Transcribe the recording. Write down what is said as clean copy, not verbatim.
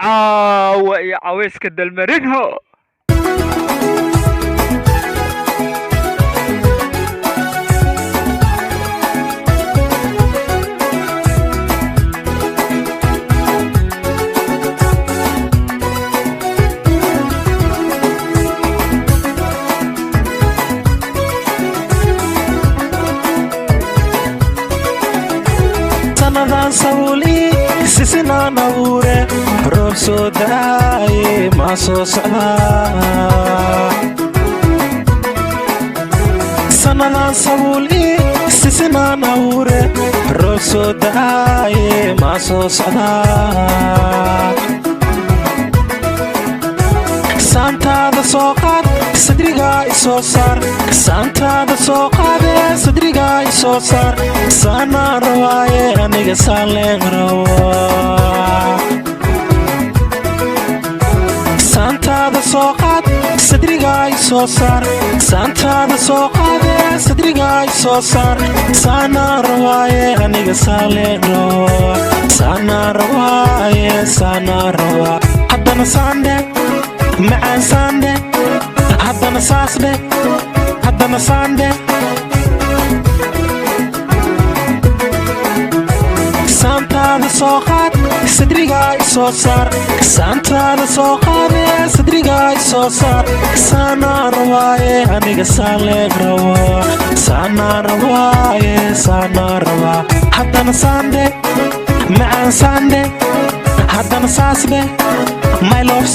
caawa iyo cawayska dalmarinho sanadan sawli sisina nawure roob soo daaye ma soo socdaa sanadan sawli sisina nawure roob soo daaye ma soo socdaa saantaada soo qaad sadrigaa isoo saar saantaada soo qaade sadrigaa isoo saar saanaan rawaaye aniga saaleen rawaa saantaada soo qaad sadrigaa isoo saar saantaada soo qaade sadrigaa isoo saar saanaan rawaaye aniga saaleen rawaa saanaan rawaaye saanaan rawaa haddana saandhe macaan saandhe haddana saasdhe haddana saandhe saantaada soo qaad sadrigaa isoo saar saantaada soo qaade sadrigaa isoo saar saanaan rawaaye aniga saaleen rawaa saanaan rawaaye saanaan rawaa haddana saandhe macaan saandhe haddana saasdhe my love